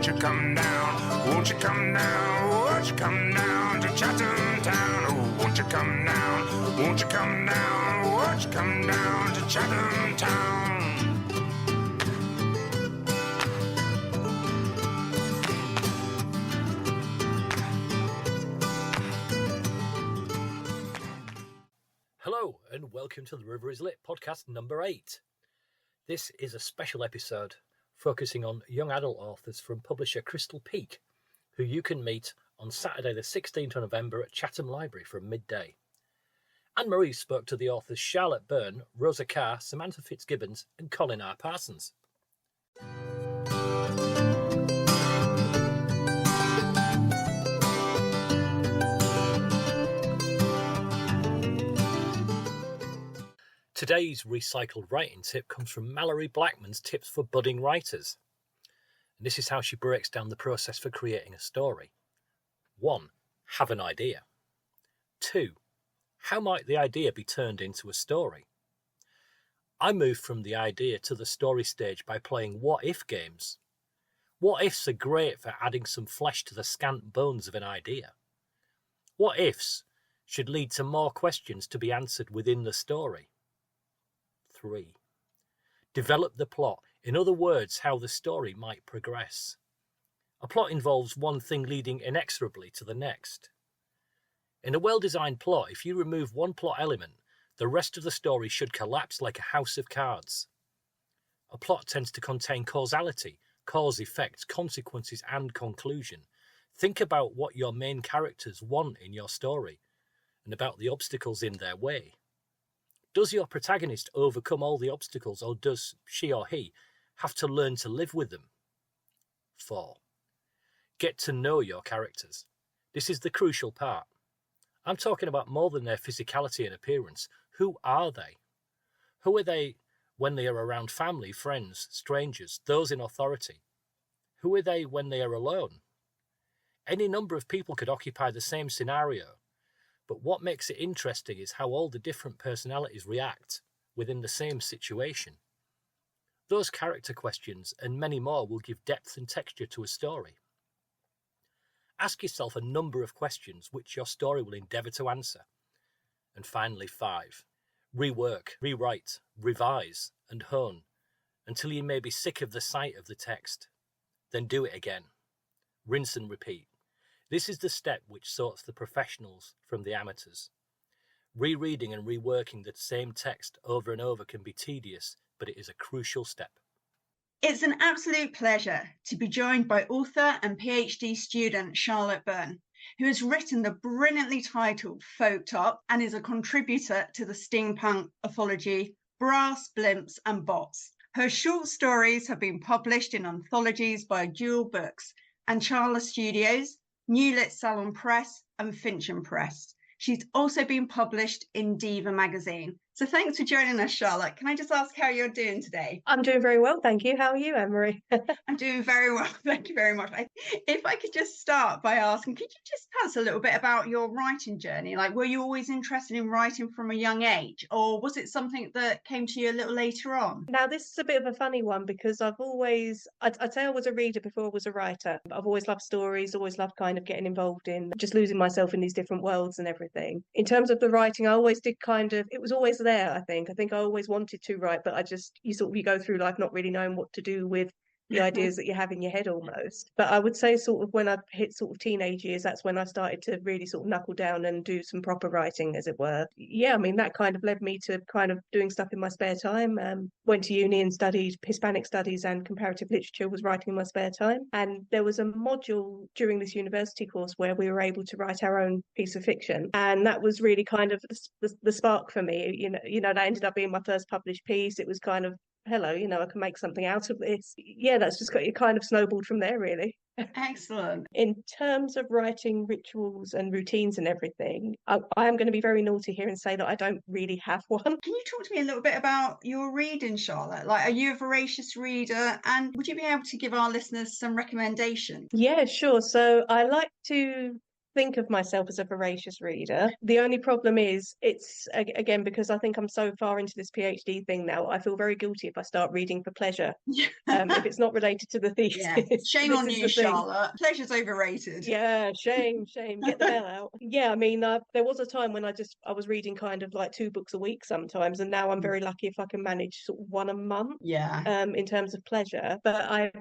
won't you come down? Won't you come down? Won't you come down to Chatham Town? Oh, won't you come down? Won't you come down? Won't you come down to Chatham Town? Hello and welcome to the River is Lit podcast number 8. This is a special episode focusing on young adult authors from publisher Crystal Peake, who you can meet on Saturday the 16th of November at Chatham Library from midday. Anne-Marie spoke to the authors Charlotte Byrne, Rosa Carr, Samantha Fitzgibbons and Colin Parsons. Today's recycled writing tip comes from Mallory Blackman's Tips for Budding Writers. And this is how she breaks down the process for creating a story. 1. Have an idea. 2. How might the idea be turned into a story? I moved from the idea to the story stage by playing what-if games. What-ifs are great for adding some flesh to the scant bones of an idea. What-ifs should lead to more questions to be answered within the story. 3. Develop the plot, in other words, how the story might progress. A plot involves one thing leading inexorably to the next. In a well-designed plot, if you remove one plot element, the rest of the story should collapse like a house of cards. A plot tends to contain causality, cause, effect, consequences, and conclusion. Think about what your main characters want in your story, and about the obstacles in their way. Does your protagonist overcome all the obstacles, or does she or he have to learn to live with them? 4. Get to know your characters. This is the crucial part. I'm talking about more than their physicality and appearance. Who are they? Who are they when they are around family, friends, strangers, those in authority? Who are they when they are alone? Any number of people could occupy the same scenario. But what makes it interesting is how all the different personalities react within the same situation. Those character questions and many more will give depth and texture to a story. Ask yourself a number of questions which your story will endeavour to answer. And finally, 5. Rework, rewrite, revise and hone until you may be sick of the sight of the text. Then do it again. Rinse and repeat. This is the step which sorts the professionals from the amateurs. Rereading and reworking the same text over and over can be tedious, but it is a crucial step. It's an absolute pleasure to be joined by author and PhD student Charlotte Byrne, who has written the brilliantly titled Folk Top and is a contributor to the steampunk anthology Brass, Blimps and Bots. Her short stories have been published in anthologies by Dual Books and Charla Studios, New Lit Salon Press and Fincham Press. She's also been published in Diva magazine. So thanks for joining us, Charlotte. Can I just ask how you're doing today? I'm doing very well, thank you. How are you, Anne-Marie? I'm doing very well, thank you very much. If I could just start by asking, could you just tell us a little bit about your writing journey? Like, were you always interested in writing from a young age, or was it something that came to you a little later on? Now, this is a bit of a funny one because I'd say I was a reader before I was a writer. I've always loved stories, always loved kind of getting involved in just losing myself in these different worlds and everything. In terms of the writing, I always did it was always there, I think. I think I always wanted to write, but you go through life not really knowing what to do with the ideas that you have in your head almost. But I would say sort of when I hit sort of teenage years, that's when I started to really sort of knuckle down and do some proper writing, as it were. Yeah, I mean, that kind of led me to kind of doing stuff in my spare time. Went to uni and studied Hispanic studies and comparative literature, was writing in my spare time. And there was a module during this university course where we were able to write our own piece of fiction. And that was really kind of the spark for me. You know, that ended up being my first published piece. It was kind of, hello, I can make something out of this. Yeah, that's just got you kind of snowballed from there, really. Excellent. In terms of writing rituals and routines and everything, I am going to be very naughty here and say that I don't really have one. Can you talk to me a little bit about your reading, Charlotte? Like, are you a voracious reader? And would you be able to give our listeners some recommendations? Yeah, sure. So I like to think of myself as a voracious reader. The only problem is it's again, because I think I'm so far into this PhD thing now, I feel very guilty if I start reading for pleasure. If it's not related to the thesis. Yeah, shame on you, Charlotte. Pleasure's overrated. Yeah, shame. Get the bell out. Yeah, I mean, there was a time when I was reading kind of like 2 books a week sometimes, and now I'm very lucky if I can manage sort of 1 a month. Yeah. In terms of pleasure, but I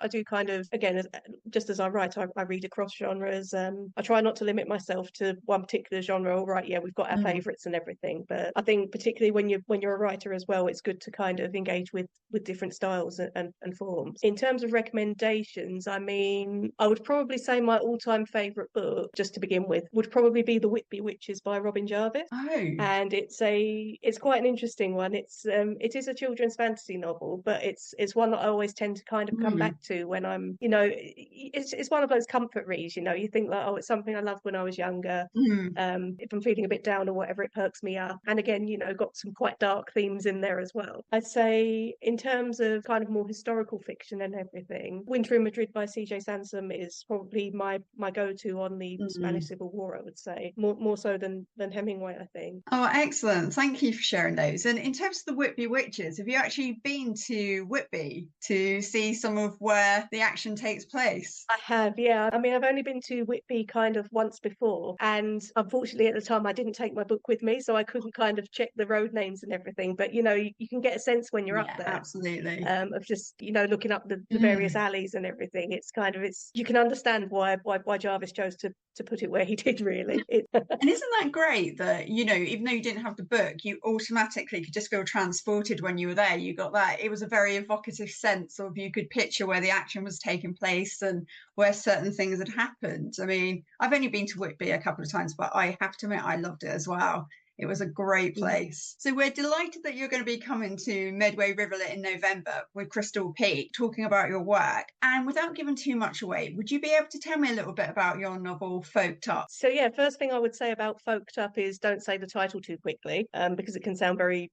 do kind of, again, just as I write, I read across genres. I try not to limit myself to one particular genre. All right, yeah, we've got our favourites and everything, but I think particularly when you're a writer as well, it's good to kind of engage with different styles and forms. In terms of recommendations, I mean, I would probably say my all-time favourite book, just to begin with, would probably be The Whitby Witches by Robin Jarvis. Oh. And it's quite an interesting one. It is a children's fantasy novel, but it's one that I always tend to kind of come back to when I'm, it's one of those comfort reads. You think like, oh, it's something I loved when I was younger. If I'm feeling a bit down or whatever, it perks me up. And again, got some quite dark themes in there as well. I'd say in terms of kind of more historical fiction and everything, Winter in Madrid by C.J. Sansom is probably my go-to on the Spanish Civil War, I would say, more so than Hemingway, I think. Oh, excellent. Thank you for sharing those. And in terms of the Whitby Witches, have you actually been to Whitby to see some of where the action takes place? I have, yeah. I mean, I've only been to Whitby kind of once before, and unfortunately at the time I didn't take my book with me, so I couldn't kind of check the road names and everything. But you can get a sense when you're up there, absolutely, of just looking up the various alleys and everything. It's kind of you can understand why Jarvis chose to put it where he did, really. And isn't that great that even though you didn't have the book, you automatically could just feel transported when you were there? You got that. It was a very evocative sense of, you could picture where the action was taking place and where certain things had happened. I mean, I've only been to Whitby a couple of times, but I have to admit I loved it as well. It was a great place. So we're delighted that you're going to be coming to Medway River Lit in November with Crystal Peake, talking about your work. And without giving too much away, would you be able to tell me a little bit about your novel, Folked Up? So yeah, first thing I would say about Folked Up is don't say the title too quickly, because it can sound very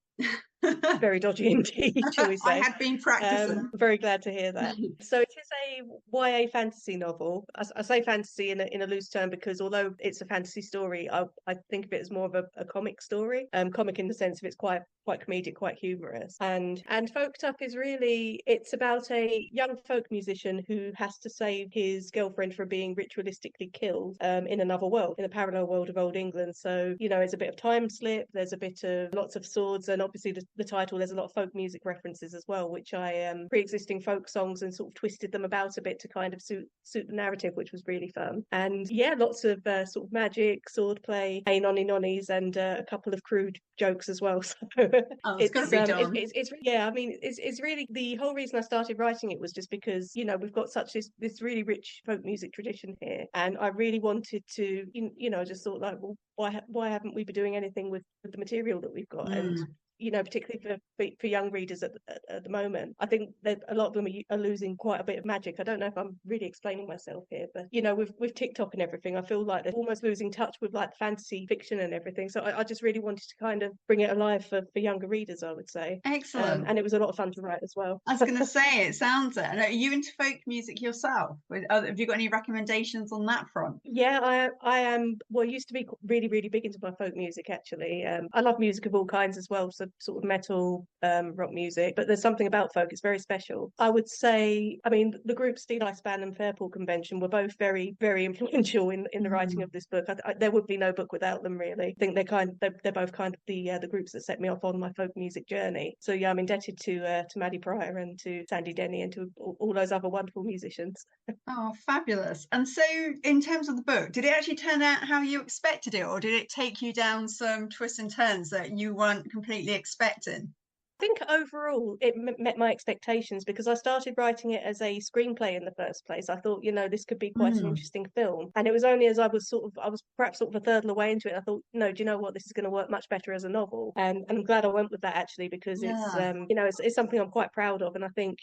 very dodgy indeed, shall we say. I had been practicing. Very glad to hear that. So it is a YA fantasy novel. I say fantasy in a loose term because although it's a fantasy story, I think of it as more of a comic story. Comic in the sense of it's quite comedic, quite humorous. And Folked Up is really, it's about a young folk musician who has to save his girlfriend from being ritualistically killed in another world, in a parallel world of Old England. So, it's a bit of time slip, there's a bit of lots of swords, and obviously the title, there's a lot of folk music references as well, which I pre-existing folk songs, and sort of twisted them about a bit to kind of suit the narrative, which was really fun. And yeah, lots of sort of magic, swordplay, hey nonny nonnies, and a couple of crude jokes as well. So it's got to be done. Yeah, I mean, it's really, the whole reason I started writing it was just because we've got such this really rich folk music tradition here, and I really wanted to just thought like, well, why haven't we been doing anything with the material that we've got? And particularly for young readers at the moment, I think that a lot of them are losing quite a bit of magic. I don't know if I'm really explaining myself here, but with TikTok and everything, I feel like they're almost losing touch with like fantasy fiction and everything. So I just really wanted to kind of bring it alive for younger readers, I would say. Excellent. And it was a lot of fun to write as well. I was going to say, it sounds it. And are you into folk music yourself? Have you got any recommendations on that front? Yeah, I am. Well, I used to be really, really big into my folk music, actually. I love music of all kinds as well. So sort of metal, rock music, but there's something about folk, it's very special. I would say, I mean, the group Steel Ice Band and Fairport Convention were both very, very influential in the writing of this book. There would be no book without them, really. I think they're both kind of the groups that set me off on my folk music journey. So yeah, I'm indebted to Maddie Pryor and to Sandy Denny and to all those other wonderful musicians. Oh, fabulous. And so in terms of the book, did it actually turn out how you expected it, or did it take you down some twists and turns that you weren't completely expecting? I think overall it met my expectations, because I started writing it as a screenplay in the first place. I thought, this could be quite an interesting film. And it was only as I was perhaps sort of a third of the way into it, I thought, no, do you know what? This is going to work much better as a novel. And I'm glad I went with that, actually, because it's something I'm quite proud of. And I think,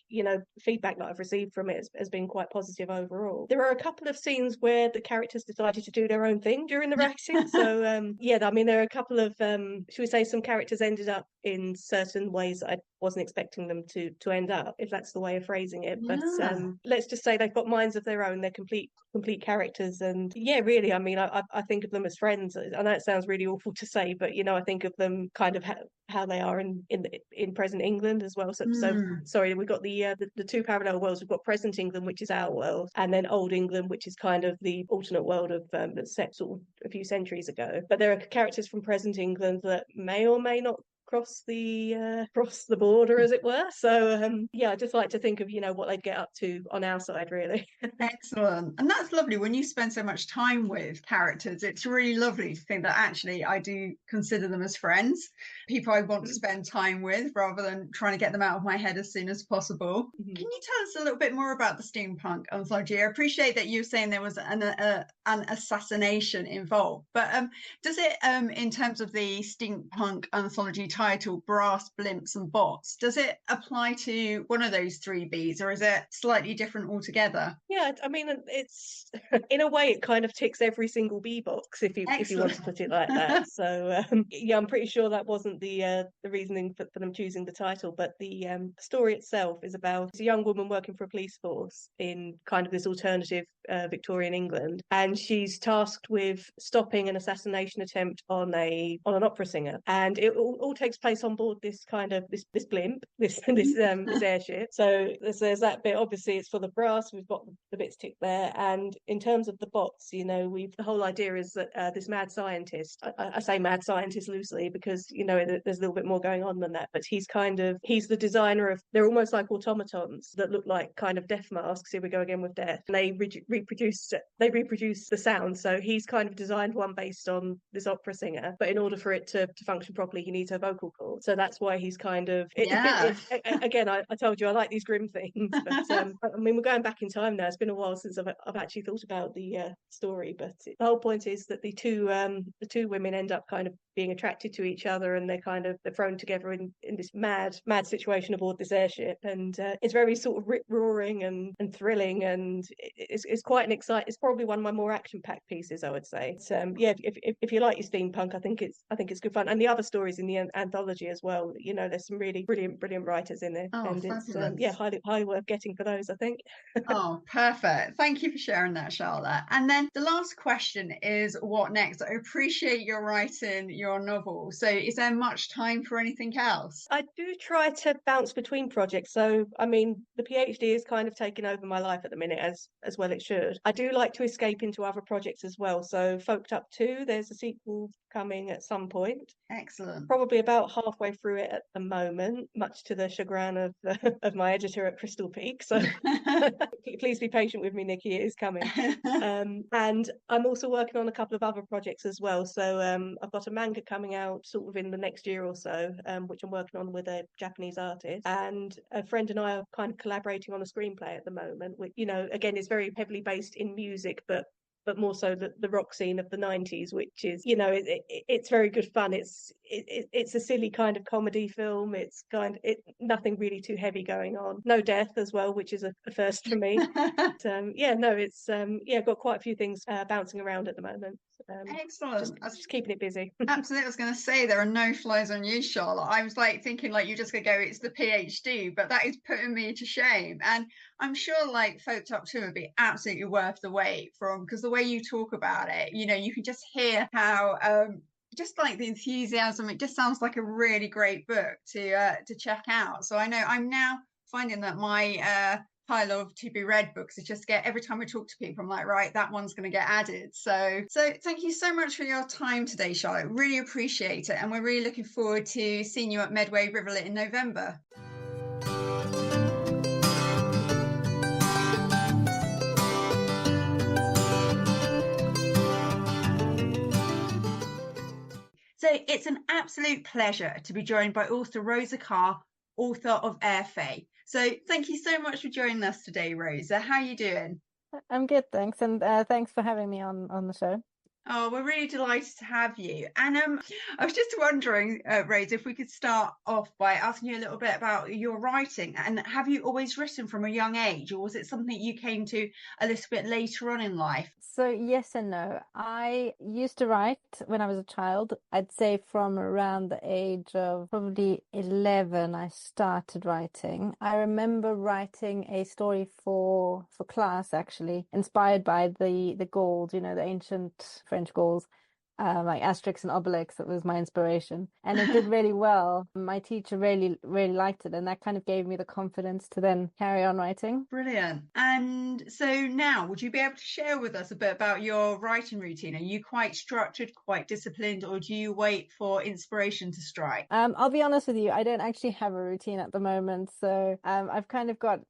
feedback that I've received from it has been quite positive overall. There are a couple of scenes where the characters decided to do their own thing during the writing. So, I mean, there are a couple of, should we say, some characters ended up in certain ways ways that I wasn't expecting them to end up, if that's the way of phrasing it. But Yeah. let's just say they've got minds of their own. They're complete characters, and yeah, really, I mean, I think of them as friends. I know it sounds really awful to say, but I think of them kind of how they are in present England as well. So sorry, we've got the two parallel worlds. We've got present England, which is our world, and then old England, which is kind of the alternate world of that's set sort of a few centuries ago. But there are characters from present England that may or may not cross the border, as it were. So yeah, I just like to think of what they'd get up to on our side, really. Excellent. And that's lovely when you spend so much time with characters. It's really lovely to think that actually I do consider them as friends, people I want to spend time with rather than trying to get them out of my head as soon as possible. Can you tell us a little bit more about the steampunk anthology? I appreciate that you were saying there was an assassination involved, but does it, in terms of the steampunk anthology title, Brass, Blimps and Bots, does it apply to one of those three Bs, or is it slightly different altogether? Yeah, I mean, it's in a way it kind of ticks every single B box if you want to put it like that. So yeah, I'm pretty sure that wasn't the reasoning for them choosing the title, but the story itself is about a young woman working for a police force in kind of this alternative Victorian England, and she's tasked with stopping an assassination attempt on an opera singer, and it all takes place on board this kind of this blimp, this airship. So there's that bit. Obviously, it's for the brass. We've got the bits ticked there, and in terms of the bots, the whole idea is that this mad scientist, I say mad scientist loosely because there's a little bit more going on than that, but he's the designer of, they're almost like automatons that look like kind of death masks. Here we go again with death. And they reproduce the sound. So he's kind of designed one based on this opera singer, but in order for it to function properly, he needs her vocal cords. So that's why he's kind of again, I told you I like these grim things, but I mean, we're going back in time now. It's been a while since I've actually thought about the story, but the whole point is that the two women end up kind of being attracted to each other, and they're thrown together in this mad situation aboard this airship, and it's very sort of rip roaring and thrilling, and it's quite an exciting. It's probably one of my more action packed pieces, I would say. So, yeah, if you like your steampunk, I think it's good fun, and the other stories in the anthology as well. There's some really brilliant writers in there, and fabulous. it's highly worth getting for those, I think. Oh, perfect. Thank you for sharing that, Charlotte. And then the last question is, what next? I appreciate your writing your novel. So is there much time for anything else? I do try to bounce between projects. So, I mean, the PhD is kind of taking over my life at the minute, as well it should. I do like to escape into other projects as well. So Folked Up 2, there's a sequel coming at some point. Excellent. Probably about halfway through it at the moment, much to the chagrin of my editor at Crystal Peake. So please be patient with me, Nikki. It is coming. And I'm also working on a couple of other projects as well. So I've got a manga coming out sort of in the next year or so, which I'm working on with a Japanese artist. And a friend and I are kind of collaborating on a screenplay at the moment, which, again, is very heavily based in music, but more so the rock scene of the 90s, which is, it's very good fun. It's a silly kind of comedy film. It's nothing really too heavy going on. No death as well, which is a first for me. But, it's got quite a few things bouncing around at the moment. Excellent. Just keeping it busy. Absolutely. I was going to say there are no flies on you, Charlotte. I was thinking you're just going to go, it's the PhD, but that is putting me to shame. And I'm sure Folked Up 2 would be absolutely worth the wait because the way you talk about it, you can just hear how just the enthusiasm, it just sounds like a really great book to check out. So I know I'm now finding that my pile of to be read books is just every time I talk to people, I'm like, right, that one's going to get added. So thank you so much for your time today, Charlotte. Really appreciate it, and we're really looking forward to seeing you at Medway River Lit in November. So it's an absolute pleasure to be joined by author Rosa Carr, author of Air Fae. So thank you so much for joining us today, Rosa. How are you doing? I'm good, thanks. And thanks for having me on the show. Oh, we're really delighted to have you. And I was just wondering, Rose, if we could start off by asking you a little bit about your writing. And have you always written from a young age, or was it something you came to a little bit later on in life? So yes and no. I used to write when I was a child. I'd say from around the age of probably 11, I started writing. I remember writing a story for class, actually, inspired by the Gauls, the ancient French Gauls. Like Asterix and Obelix, that was my inspiration. And it did really well. My teacher really, really liked it. And that kind of gave me the confidence to then carry on writing. Brilliant. And so now, would you be able to share with us a bit about your writing routine? Are you quite structured, quite disciplined, or do you wait for inspiration to strike? I'll be honest with you, I don't actually have a routine at the moment. So I've kind of got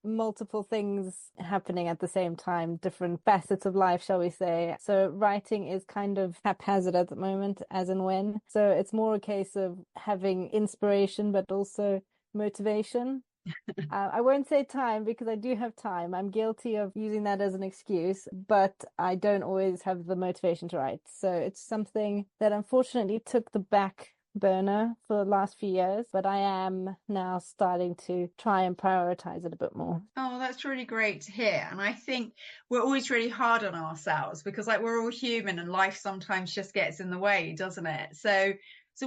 multiple things happening at the same time, different facets of life, shall we say. So writing is kind of haphazard at the moment, as and when. So it's more a case of having inspiration, but also motivation. I won't say time because I do have time. I'm guilty of using that as an excuse, but I don't always have the motivation to write. So it's something that unfortunately took the back burner for the last few years, but I am now starting to try and prioritize it a bit more. Oh, that's really great to hear. And I think we're always really hard on ourselves because like we're all human and life sometimes just gets in the way, doesn't it? So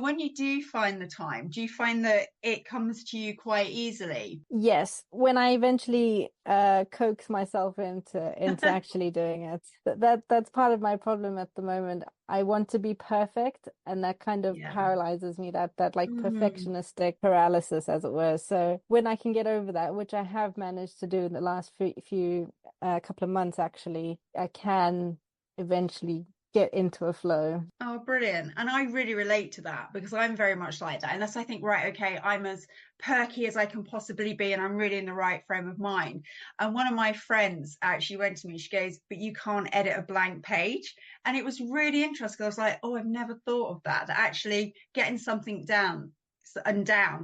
when you do find the time, do you find that it comes to you quite easily? Yes, when I eventually coax myself into actually doing it. That's part of my problem at the moment. I want to be perfect, and that kind of paralyzes me, that like perfectionistic paralysis, as it were. So when I can get over that, which I have managed to do in the last few couple of months, actually, I can eventually get into a flow. Oh, brilliant. And I really relate to that because I'm very much like that. Unless I think, right, okay, I'm as perky as I can possibly be and I'm really in the right frame of mind. And one of my friends actually went to me, she goes, but you can't edit a blank page. And it was really interesting. I was like, oh, I've never thought of that actually getting something down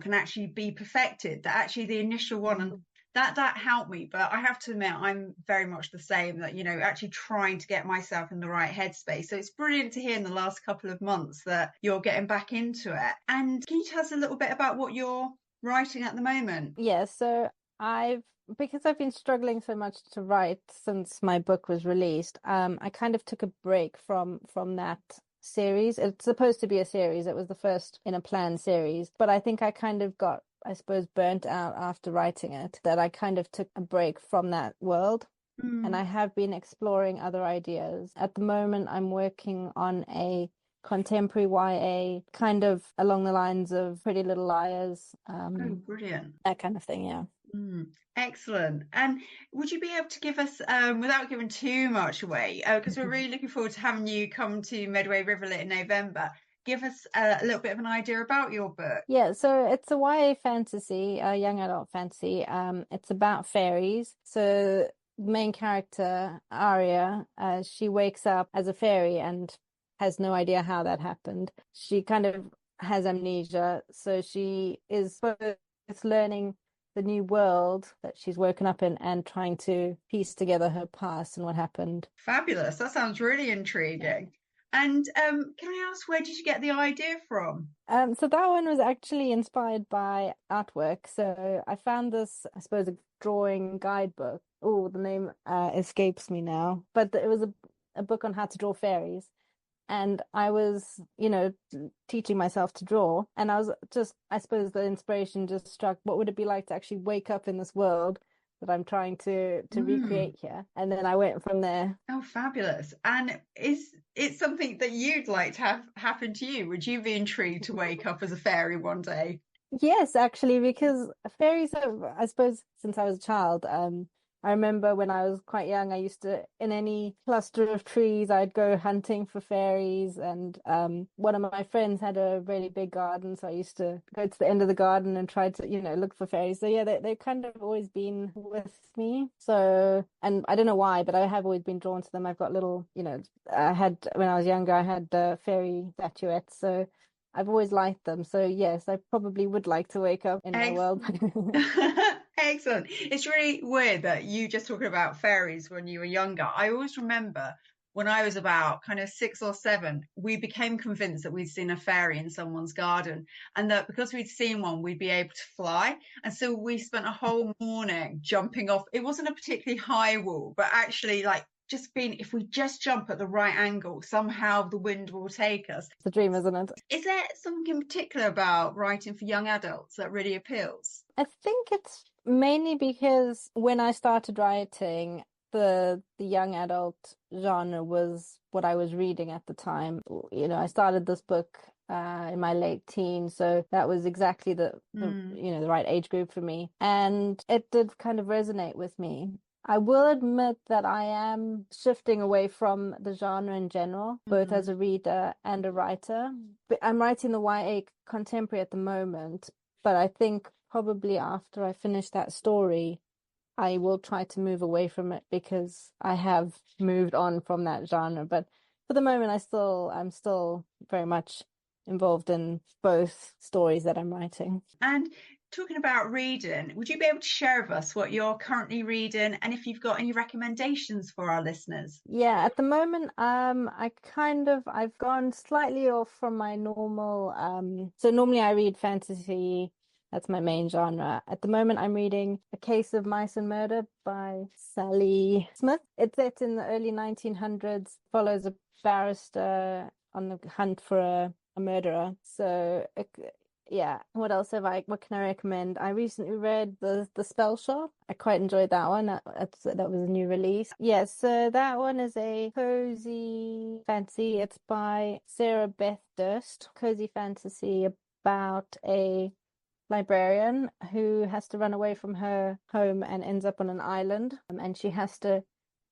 can actually be perfected, that actually the initial one and that helped me. But I have to admit, I'm very much the same, that, actually trying to get myself in the right headspace. So it's brilliant to hear in the last couple of months that you're getting back into it. And can you tell us a little bit about what you're writing at the moment? Yeah, so because I've been struggling so much to write since my book was released, I kind of took a break from that series. It's supposed to be a series. It was the first in a planned series, but I think I kind of got, I suppose, burnt out after writing it, that I kind of took a break from that world. And I have been exploring other ideas. At the moment, I'm working on a contemporary YA, kind of along the lines of Pretty Little Liars. Oh, brilliant. That kind of thing, yeah. Excellent. And would you be able to give us, without giving too much away, because we're really looking forward to having you come to Medway River Lit in November, give us a little bit of an idea about your book? Yeah, so it's a YA fantasy, a young adult fantasy. It's about fairies. So the main character, Aria, she wakes up as a fairy and has no idea how that happened. She kind of has amnesia, so she is both learning the new world that she's woken up in and trying to piece together her past and what happened. Fabulous. That sounds really intriguing. And can I ask, where did you get the idea from? So that one was actually inspired by artwork. So I found this, I suppose, a drawing guidebook. Oh, the name escapes me now. But it was a book on how to draw fairies. And I was, teaching myself to draw. And I was just, I suppose the inspiration just struck, what would it be like to actually wake up in this world that I'm trying to recreate here? And then I went from there. Oh, fabulous. And is it something that you'd like to have happen to you? Would you be intrigued to wake up as a fairy one day? Yes, actually, because fairies have, I suppose, since I was a child, I remember when I was quite young, I used to, in any cluster of trees, I'd go hunting for fairies. And one of my friends had a really big garden, so I used to go to the end of the garden and try to, look for fairies. So yeah, they've kind of always been with me. So, and I don't know why, but I have always been drawn to them. I've got little, when I was younger, I had fairy statuettes. So I've always liked them. So yes, I probably would like to wake up in my world. Excellent. It's really weird that you just talking about fairies when you were younger. I always remember when I was about kind of 6 or 7, we became convinced that we'd seen a fairy in someone's garden, and that because we'd seen one, we'd be able to fly. And so we spent a whole morning jumping off. It wasn't a particularly high wall, but actually, like, just being, if we just jump at the right angle, somehow the wind will take us. It's a dream, isn't it? Is there something in particular about writing for young adults that really appeals? I think it's mainly because when I started writing, the young adult genre was what I was reading at the time. You know, I started this book in my late teens, so that was exactly the right age group for me, and it did kind of resonate with me. I will admit that I am shifting away from the genre in general, both as a reader and a writer. But I'm writing the YA contemporary at the moment, but I think probably after I finish that story, I will try to move away from it because I have moved on from that genre. But for the moment, I'm still very much involved in both stories that I'm writing. And talking about reading, would you be able to share with us what you're currently reading and if you've got any recommendations for our listeners? Yeah, at the moment, I've gone slightly off from my normal. So normally I read fantasy. That's my main genre. At the moment, I'm reading A Case of Mice and Murder by Sally Smith. It's set in the early 1900s, follows a barrister on the hunt for a murderer. So, yeah. What can I recommend? I recently read The Spell Shop. I quite enjoyed that one. That was a new release. Yeah, so that one is a cozy fantasy. It's by Sarah Beth Durst. Cozy fantasy about a librarian who has to run away from her home and ends up on an island, and she has to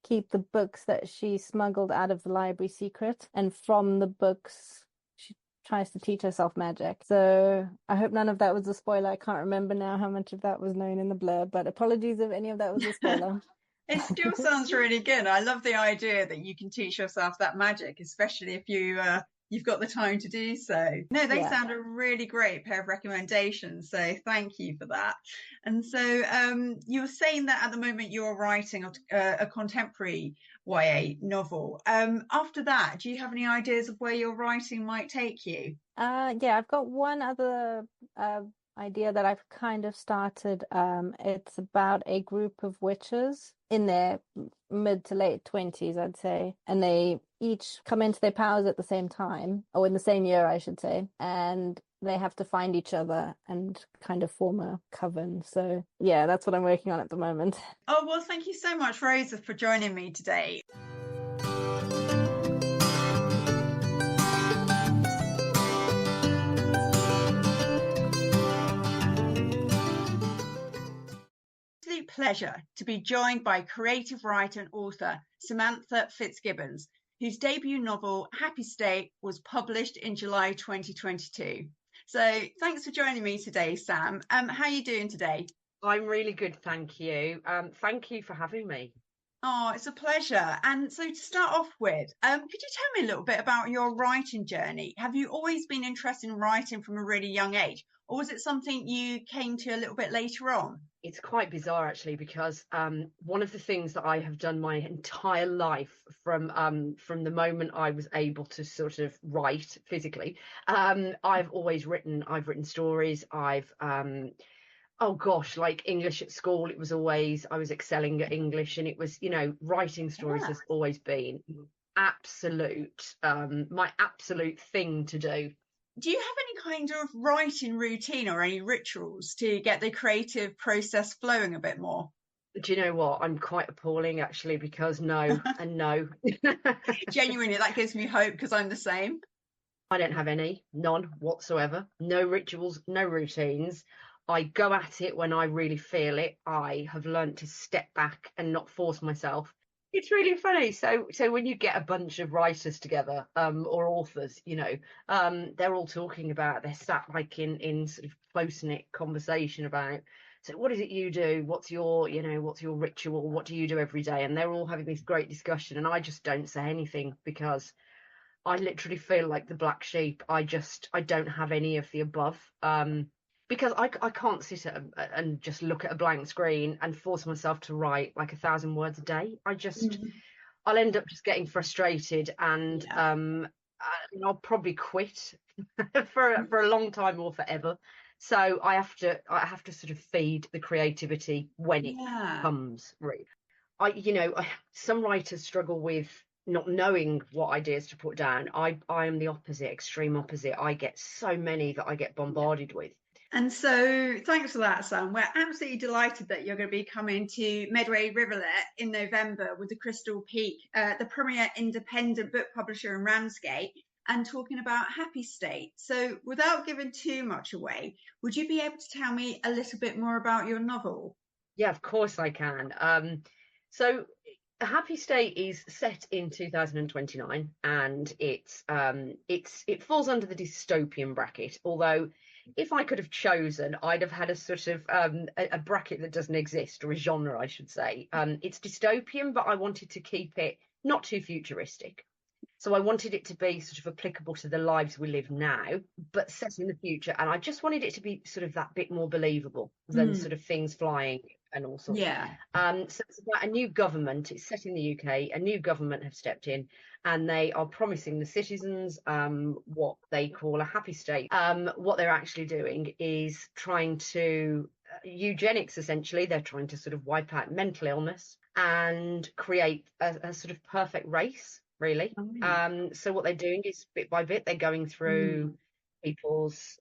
keep the books that she smuggled out of the library secret, and from the books she tries to teach herself magic. So I hope none of that was a spoiler. I can't remember now how much of that was known in the blurb, but apologies if any of that was a spoiler. It still sounds really good. I love the idea that you can teach yourself that magic, especially if you've got the time to do so. No, they sound a really great pair of recommendations. So thank you for that. And so you were saying that at the moment you're writing a contemporary YA novel. After that, do you have any ideas of where your writing might take you? Yeah, I've got one other idea that I've kind of started. It's about a group of witches in their mid to late 20s, I'd say, and they each come into their powers at the same time, or in the same year, I should say, and they have to find each other and kind of form a coven. So yeah, that's what I'm working on at the moment. Oh, well, thank you so much, Rosa, for joining me today. Pleasure to be joined by creative writer and author Samantha Fitzgibbons, whose debut novel Happy State was published in July 2022. So thanks for joining me today, Sam. How are you doing today? I'm really good, thank you. Thank you for having me. Oh, it's a pleasure. And so to start off with, could you tell me a little bit about your writing journey? Have you always been interested in writing from a really young age, or was it something you came to a little bit later on? It's quite bizarre, actually, because one of the things that I have done my entire life from the moment I was able to sort of write physically, I've written stories. Oh gosh, like English at school, I was excelling at English, and it was, writing stories has always been my absolute thing to do. Do you have any kind of writing routine or any rituals to get the creative process flowing a bit more? Do you know what? I'm quite appalling, actually, because no and no. Genuinely, that gives me hope, because I'm the same. I don't have none whatsoever. No rituals, no routines. I go at it when I really feel it. I have learned to step back and not force myself. It's really funny. So when you get a bunch of writers together, or authors, they're all talking about, they're sat like in sort of close-knit conversation about, so what is it you do? What's your ritual? What do you do every day? And they're all having this great discussion, and I just don't say anything because I literally feel like the black sheep. I don't have any of the above. Because I can't sit and just look at a blank screen and force myself to write like 1,000 words a day. I'll end up just getting frustrated, and I'll probably quit for a long time or forever. So I have to sort of feed the creativity when it comes. Really, some writers struggle with not knowing what ideas to put down. I am the opposite, extreme opposite. I get so many that I get bombarded with. And so thanks for that, Sam. We're absolutely delighted that you're going to be coming to Medway River Lit in November with the Crystal Peake, the premier independent book publisher in Ramsgate, and talking about Happy State. So without giving too much away, would you be able to tell me a little bit more about your novel? Yeah, of course I can. So Happy State is set in 2029, and it falls under the dystopian bracket, although if I could have chosen, I'd have had a sort of a bracket that doesn't exist, or a genre, I should say. It's dystopian, but I wanted to keep it not too futuristic. So I wanted it to be sort of applicable to the lives we live now, but set in the future. And I just wanted it to be sort of that bit more believable than sort of things flying and all sorts. Yeah. So it's about a new government. It's set in the UK. A new government have stepped in, and they are promising the citizens what they call a happy state. What they're actually doing is trying to eugenics, essentially. They're trying to sort of wipe out mental illness and create a sort of perfect race, really. So what they're doing is bit by bit, they're going through people's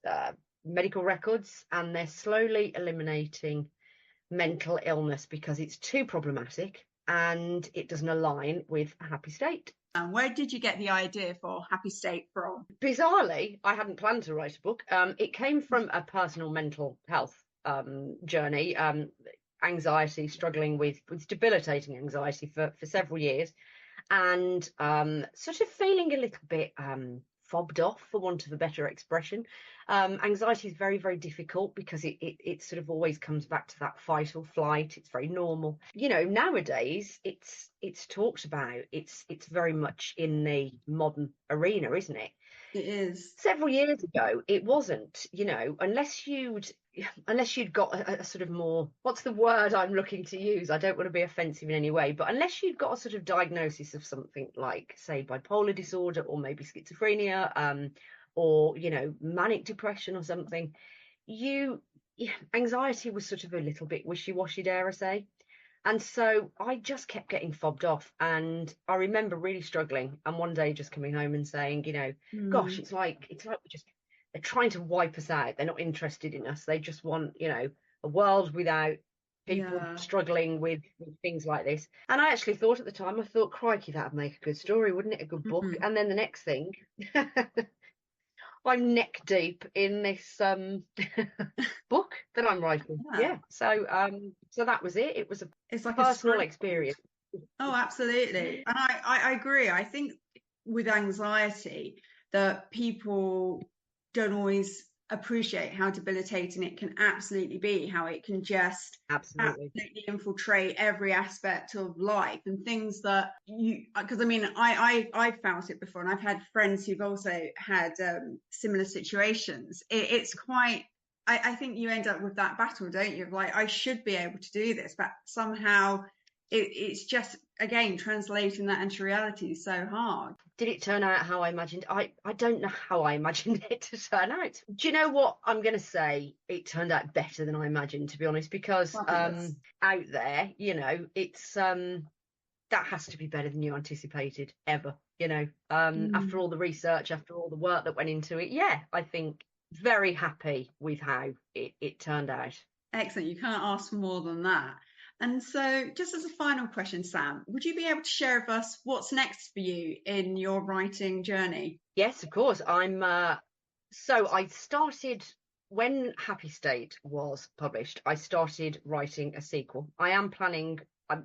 medical records, and they're slowly eliminating mental illness because it's too problematic and it doesn't align with a happy state. And where did you get the idea for Happy State from? Bizarrely, I hadn't planned to write a book. It came from a personal mental health journey, anxiety, struggling with debilitating anxiety for several years, and sort of feeling a little bit fobbed off, for want of a better expression. Anxiety is very, very difficult because it sort of always comes back to that fight or flight. It's very normal. Nowadays it's talked about. It's very much in the modern arena, isn't it? It is. Several years ago, it wasn't. Unless you'd got a sort of more, what's the word I'm looking to use? I don't want to be offensive in any way, but unless you'd got a sort of diagnosis of something like, say, bipolar disorder, or maybe schizophrenia, or, manic depression or something, anxiety was sort of a little bit wishy-washy, dare I say. And so I just kept getting fobbed off, and I remember really struggling, and one day just coming home and saying, gosh, it's like they're trying to wipe us out. They're not interested in us. They just want, a world without people struggling with things like this. And I actually thought at the time, crikey, that'd make a good story, wouldn't it? A good book. And then the next thing, I'm neck deep in this book that I'm writing. Yeah. So that was it. It was it's like personal experience. Oh, absolutely. And I agree. I think with anxiety that people don't always appreciate how debilitating it can absolutely be, how it can just absolutely infiltrate every aspect of life, and things that because I felt it before, and I've had friends who've also had similar situations. It's quite, I think you end up with that battle, don't you, of like, I should be able to do this, but somehow it's just, again, translating that into reality is so hard. Did it turn out how I imagined? I don't know how I imagined it to turn out. Do you know what I'm going to say? It turned out better than I imagined, to be honest, because out there, it's that has to be better than you anticipated ever, after all the research, after all the work that went into it. Yeah, I think very happy with how it turned out. Excellent. You can't ask for more than that. And so just as a final question, Sam, would you be able to share with us what's next for you in your writing journey? Yes, of course. So I started, when Happy State was published, I started writing a sequel. I am planning,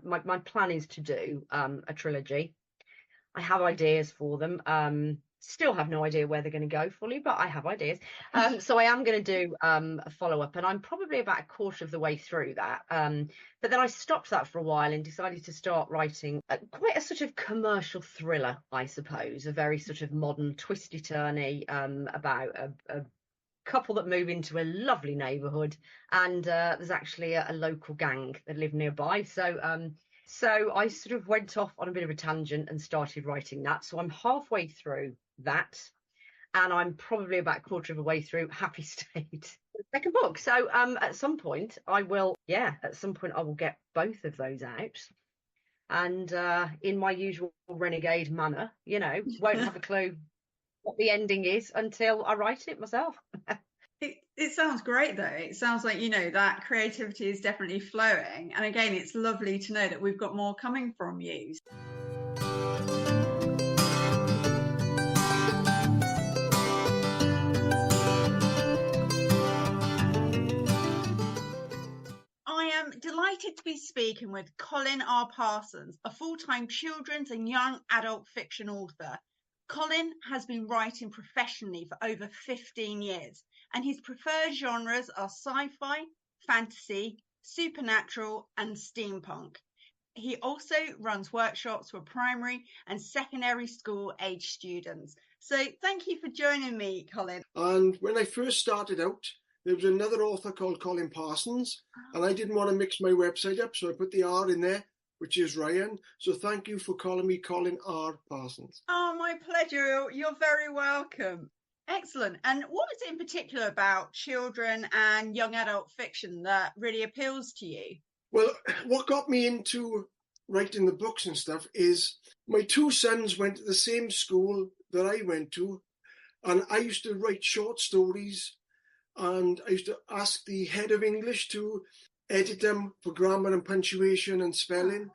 my plan is to do a trilogy. I have ideas for them. Still have no idea where they're going to go fully, but I have ideas. So I am going to do a follow-up, and I'm probably about a quarter of the way through that. But then I stopped that for a while and decided to start writing quite a sort of commercial thriller, I suppose, a very sort of modern, twisty-turny, about a couple that move into a lovely neighbourhood, and there's actually a local gang that live nearby. So So I sort of went off on a bit of a tangent and started writing that. So I'm halfway through that, and I'm probably about a quarter of the way through Happy State, the second book. So at some point I will get both of those out. And in my usual renegade manner, won't have a clue what the ending is until I write it myself. It sounds great though. It sounds like, that creativity is definitely flowing. And again, it's lovely to know that we've got more coming from you. I am delighted to be speaking with Colin R. Parsons, a full-time children's and young adult fiction author. Colin has been writing professionally for over 15 years, and his preferred genres are sci-fi, fantasy, supernatural, and steampunk. He also runs workshops for primary and secondary school age students. So thank you for joining me, Colin. And when I first started out, there was another author called Colin Parsons, and I didn't want to mix my website up, so I put the R in there, which is Ryan. So thank you for calling me Colin R. Parsons. Oh, my pleasure. You're very welcome. Excellent. And what is it in particular about children and young adult fiction that really appeals to you? Well, what got me into writing the books and stuff is my two sons went to the same school that I went to, and I used to write short stories, and I used to ask the head of English to edit them for grammar and punctuation and spelling.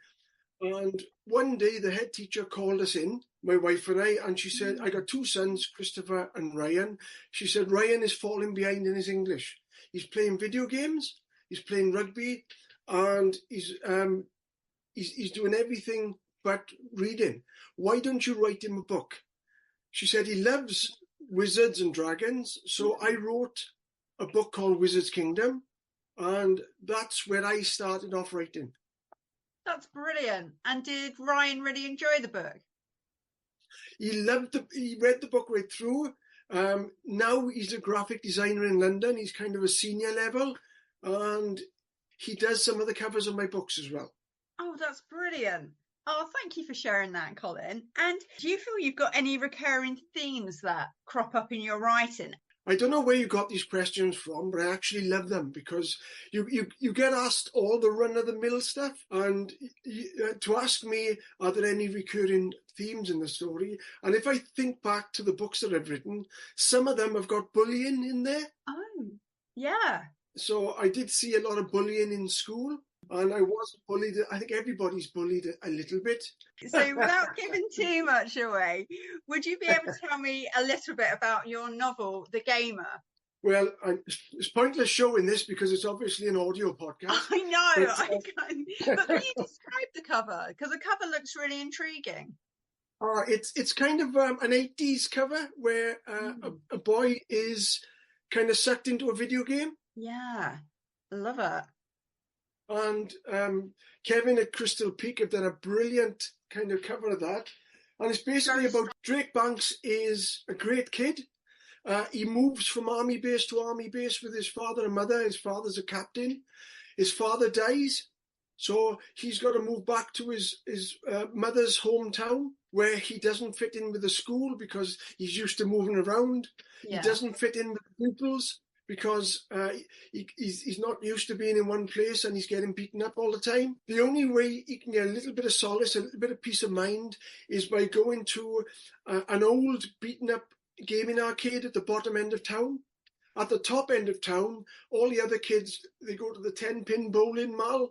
And one day the head teacher called us in, my wife and I, and she said, I got two sons, Christopher and Ryan. She said, Ryan is falling behind in his English. He's playing video games, he's playing rugby, and he's doing everything but reading. Why don't you write him a book? She said he loves wizards and dragons, so I wrote a book called Wizard's Kingdom, and that's where I started off writing. That's brilliant. And did Ryan really enjoy the book? He read the book right through. Now he's a graphic designer in London. He's kind of a senior level, and he does some of the covers of my books as well. Oh, that's brilliant. Oh, thank you for sharing that, Colin. And do you feel you've got any recurring themes that crop up in your writing? I don't know where you got these questions from, but I actually love them because you get asked all the run-of-the-mill stuff, and to ask me, are there any recurring themes in the story? And if I think back to the books that I've written, some of them have got bullying in there. Oh, yeah. So I did see a lot of bullying in school, and I was bullied. I think everybody's bullied a little bit. So without giving too much away, would you be able to tell me a little bit about your novel, The Gamer? Well, it's pointless showing this because it's obviously an audio podcast. I know, but can you describe the cover? Because the cover looks really intriguing. It's kind of an 80s cover where a boy is kind of sucked into a video game. Yeah, I love it. And Kevin at Crystal Peake have done a brilliant kind of cover of that. And it's basically about Drake Banks is a great kid. He moves from army base to army base with his father and mother. His father's a captain. His father dies. So he's got to move back to his mother's hometown where he doesn't fit in with the school because he's used to moving around. Yeah. He doesn't fit in with the pupils because he's not used to being in one place and he's getting beaten up all the time. The only way he can get a little bit of solace, a little bit of peace of mind, is by going to an old beaten up gaming arcade at the bottom end of town. At the top end of town, all the other kids, they go to the 10-pin bowling mall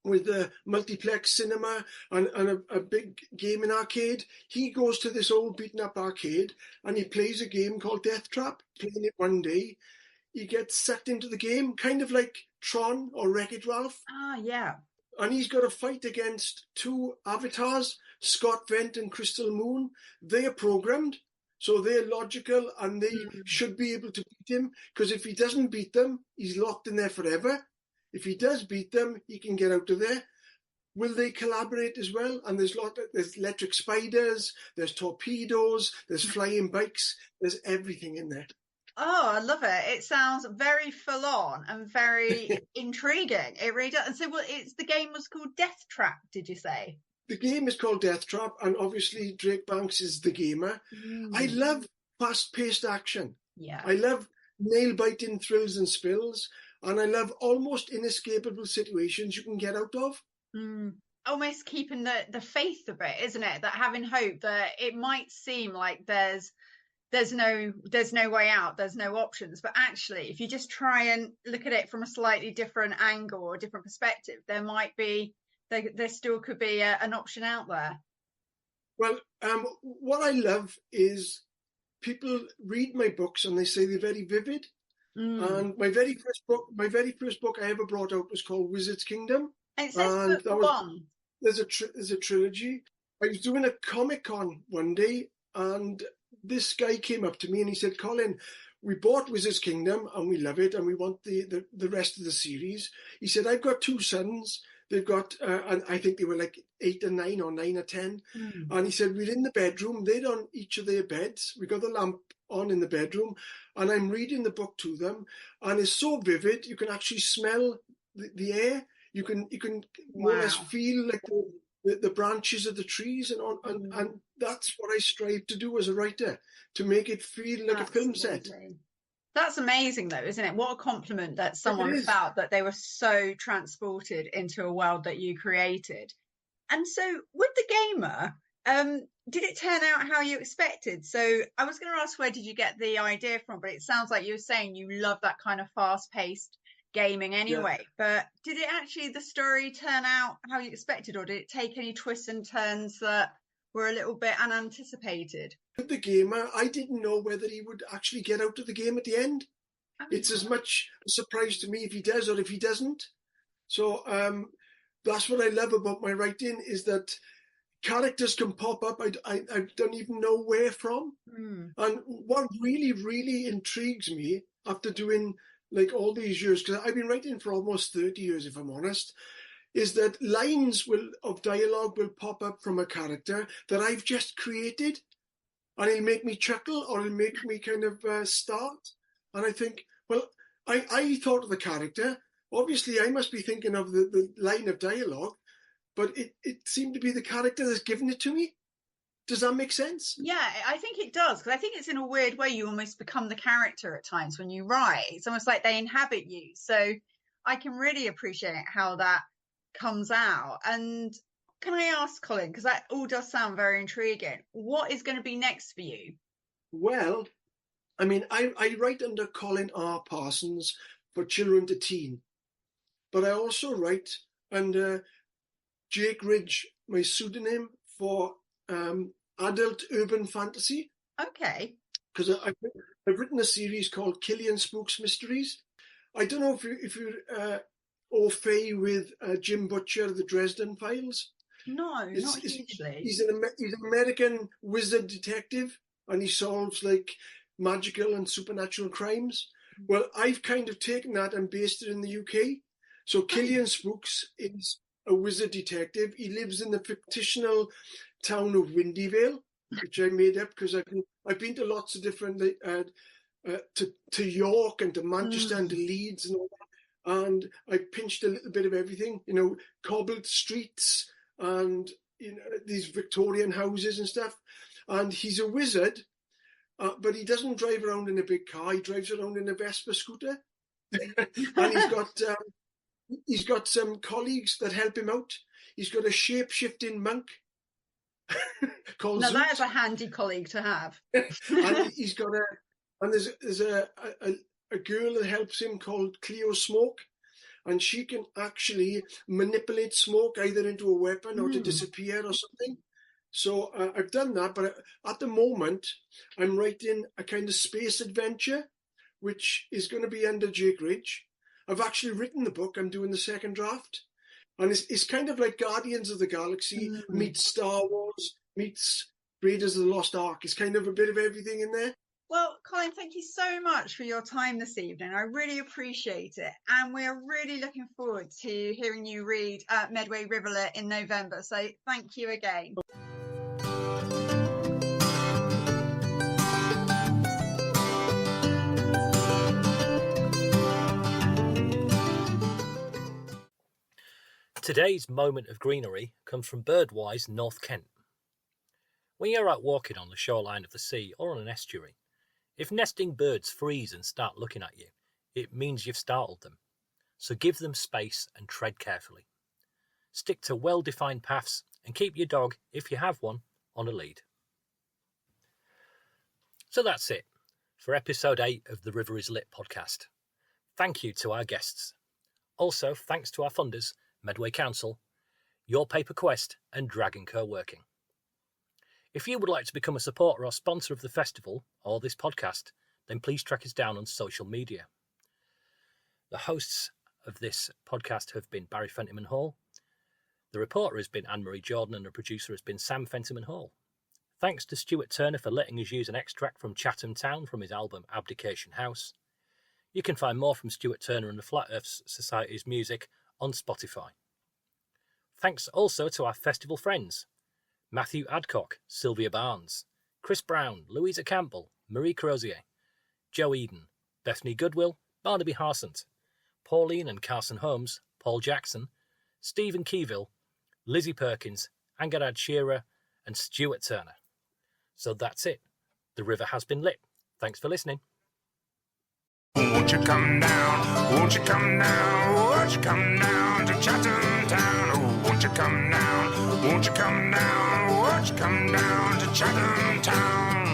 with the multiplex cinema and a big gaming arcade. He goes to this old beaten up arcade and he plays a game called Death Trap. Playing it one day, he gets sucked into the game, kind of like Tron or Wreck-It Ralph. Ah, yeah. And he's got to fight against two avatars, Scott Vent and Crystal Moon. They are programmed, so they're logical and they should be able to beat him, because if he doesn't beat them, he's locked in there forever. If he does beat them, he can get out of there. Will they collaborate as well? And there's electric spiders, there's torpedoes, there's flying bikes, there's everything in there. Oh, I love it. It sounds very full on and very intriguing. It really does. And so the game was called Death Trap, did you say? The game is called Death Trap, and obviously Drake Banks is the gamer. I love fast-paced action. Yeah. I love nail-biting thrills and spills, and I love almost inescapable situations you can get out of. Almost keeping the faith of it, isn't it? That having hope that it might seem like there's no way out, there's no options, but actually if you just try and look at it from a slightly different angle or a different perspective, there still could be an option out there. Well, what I love is people read my books and they say they're very vivid. And my very first book I ever brought out was called Wizard's Kingdom. And it says book one. There's a trilogy. I was doing a Comic-Con one day, and this guy came up to me and he said, "Colin, we bought Wizard's Kingdom and we love it and we want the rest of the series." He said, "I've got two sons. They've got, and I think they were like 8 and 9 or 9 or 10. And he said, we're in the bedroom. They're on each of their beds. We got the lamp on in the bedroom. And I'm reading the book to them. And it's so vivid. You can actually smell the air. You can more or less feel like the branches of the trees and that's what I strive to do as a writer, to make it feel like a film set. That's amazing, though, isn't it? What a compliment that someone felt that they were so transported into a world that you created. And so with the gamer, did it turn out how you expected? So I was going to ask, where did you get the idea from? But it sounds like you were saying you love that kind of fast-paced gaming anyway. Yeah. But did it actually, the story turn out how you expected, or did it take any twists and turns that were a little bit unanticipated? With the gamer, I didn't know whether he would actually get out of the game at the end. It's as much a surprise to me if he does or if he doesn't. So that's what I love about my writing, is that characters can pop up. I don't even know where from. And what really, really intrigues me after doing like all these years, because I've been writing for almost 30 years, if I'm honest, is that lines of dialogue will pop up from a character that I've just created, and it'll make me chuckle or it'll make me kind of start. And I think, well, I thought of the character. Obviously, I must be thinking of the line of dialogue, but it seemed to be the character that's given it to me. Does that make sense? Yeah, I think it does, because I think it's in a weird way you almost become the character at times when you write. It's almost like they inhabit you. So I can really appreciate how that comes out. And can I ask, Colin, because that all does sound very intriguing, what is going to be next for you? Well, I mean, I write under Colin R. Parsons for children to teen, but I also write under Jake Ridge, my pseudonym, for adult urban fantasy. Okay. Because I've written a series called Killian Spooks Mysteries. I don't know if you're au fait with Jim Butcher, the Dresden Files. No, not hugely. He's an American wizard detective, and he solves like magical and supernatural crimes. Well, I've kind of taken that and based it in the UK. So Killian Spooks is a wizard detective. He lives in the fictional town of Windyvale, which I made up because I've been to lots of different to York and to Manchester and to Leeds and all that, and I pinched a little bit of everything, cobbled streets and these Victorian houses and stuff. And he's a wizard, but he doesn't drive around in a big car. He drives around in a Vespa scooter, and he's got some colleagues that help him out. He's got a shape-shifting monk called Zoot. That is a handy colleague to have. And he's got there's a girl that helps him called Cleo Smoke, and she can actually manipulate smoke either into a weapon or to disappear or something. So I've done that, but at the moment I'm writing a kind of space adventure, which is going to be under Jake Ridge. I've actually written the book. I'm doing the second draft. And it's kind of like Guardians of the Galaxy meets Star Wars, meets Raiders of the Lost Ark. It's kind of a bit of everything in there. Well, Colin, thank you so much for your time this evening. I really appreciate it. And we're really looking forward to hearing you read Medway River Lit in November. So thank you again. Today's moment of greenery comes from Birdwise, North Kent. When you're out walking on the shoreline of the sea or on an estuary, if nesting birds freeze and start looking at you, it means you've startled them. So give them space and tread carefully. Stick to well-defined paths and keep your dog, if you have one, on a lead. So that's it for episode 8 of the River is Lit podcast. Thank you to our guests. Also, thanks to our funders, Medway Council, Your Paper Quest and Dragon Co-working. If you would like to become a supporter or sponsor of the festival or this podcast, then please track us down on social media. The hosts of this podcast have been Barry Fentiman Hall. The reporter has been Anne-Marie Jordan and the producer has been Sam Fentiman Hall. Thanks to Stuart Turner for letting us use an extract from Chatham Town from his album Abdication House. You can find more from Stuart Turner and the Flat Earth Society's music on Spotify. Thanks also to our festival friends, Matthew Adcock, Sylvia Barnes, Chris Brown, Louisa Campbell, Marie Crozier, Joe Eden, Bethany Goodwill, Barnaby Harsant, Pauline and Carson Holmes, Paul Jackson, Stephen Keyville, Lizzie Perkins, Angarad Shearer and Stuart Turner. So that's it. The river has been lit. Thanks for listening. Won't you come down? Won't you come down? Won't you come down to Chatham Town? Oh, won't you come down? Won't you come down? Won't you come down to Chatham Town?